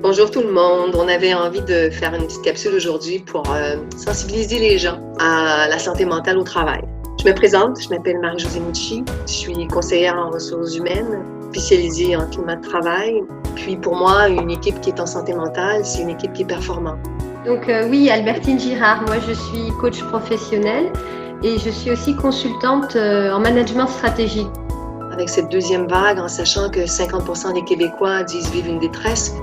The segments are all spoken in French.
Bonjour tout le monde. On avait envie de faire une petite capsule aujourd'hui pour sensibiliser les gens à la santé mentale au travail. Je me présente, je m'appelle Marie-Josée Mucci, je suis conseillère en ressources humaines, spécialisée en climat de travail. Puis pour moi, une équipe qui est en santé mentale, c'est une équipe qui est performante. Donc oui, Albertine Girard, moi je suis coach professionnelle et je suis aussi consultante en management stratégique. Avec cette deuxième vague, en sachant que 50% des Québécois disent vivre une détresse,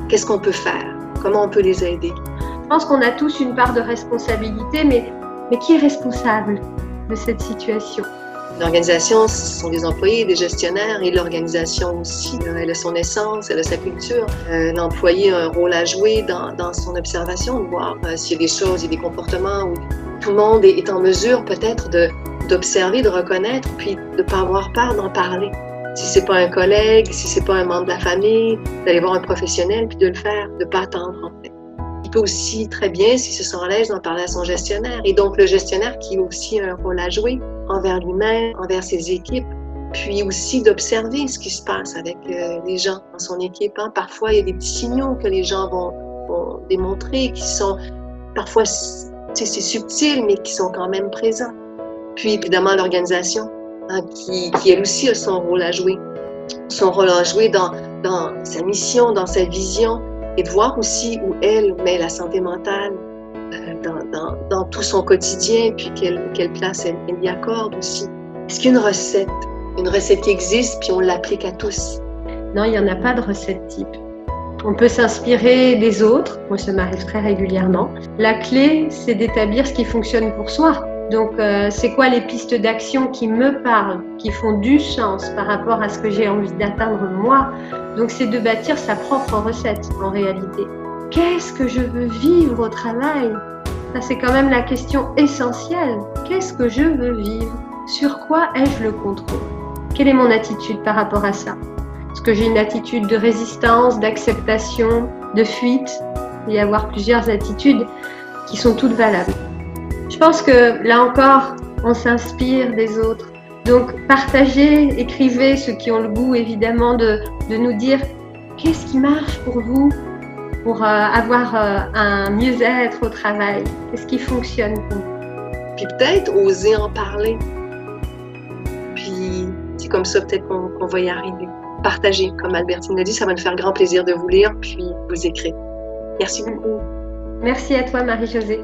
qu'est-ce qu'on peut faire? Comment on peut les aider? Je pense qu'on a tous une part de responsabilité, mais qui est responsable de cette situation? L'organisation, ce sont des employés, des gestionnaires, et l'organisation aussi, elle a son essence, elle a sa culture. L'employé a un rôle à jouer dans son observation, de voir s'il y a des choses, il y a des comportements où tout le monde est en mesure peut-être d'observer, de reconnaître, puis de ne pas avoir peur d'en parler. Si c'est pas un collègue, si c'est pas un membre de la famille, d'aller voir un professionnel puis de le faire, de pas attendre en fait. Il peut aussi très bien, s'il se sent à l'aise, d'en parler à son gestionnaire. Et donc le gestionnaire qui a aussi un rôle à jouer envers lui-même, envers ses équipes, puis aussi d'observer ce qui se passe avec les gens dans son équipe. Parfois, il y a des petits signaux que les gens vont démontrer qui sont parfois, c'est subtil, mais qui sont quand même présents. Puis évidemment l'organisation, qui elle aussi a son rôle à jouer. Son rôle à jouer dans sa mission, dans sa vision, et de voir aussi où elle met la santé mentale dans tout son quotidien, puis quelle place elle y accorde aussi. Est-ce qu'il y a une recette qui existe, puis on l'applique à tous? Non, il n'y en a pas de recette type. On peut s'inspirer des autres, moi ça m'arrive très régulièrement. La clé, c'est d'établir ce qui fonctionne pour soi. Donc, c'est quoi les pistes d'action qui me parlent, qui font du sens par rapport à ce que j'ai envie d'atteindre moi? Donc, c'est de bâtir sa propre recette en réalité. Qu'est-ce que je veux vivre au travail? Ça, c'est quand même la question essentielle. Qu'est-ce que je veux vivre? Sur quoi ai-je le contrôle? Quelle est mon attitude par rapport à ça? Est-ce que j'ai une attitude de résistance, d'acceptation, de fuite? Il peut y avoir plusieurs attitudes qui sont toutes valables. Je pense que là encore, on s'inspire des autres. Donc, partagez, écrivez ceux qui ont le goût, évidemment, de nous dire qu'est-ce qui marche pour vous pour avoir un mieux-être au travail. Qu'est-ce qui fonctionne pour vous? Puis peut-être oser en parler. Puis c'est comme ça peut-être qu'on va y arriver. Partagez, comme Albertine l'a dit, ça va nous faire grand plaisir de vous lire, puis vous écrire. Merci beaucoup. Merci à toi, Marie-Josée.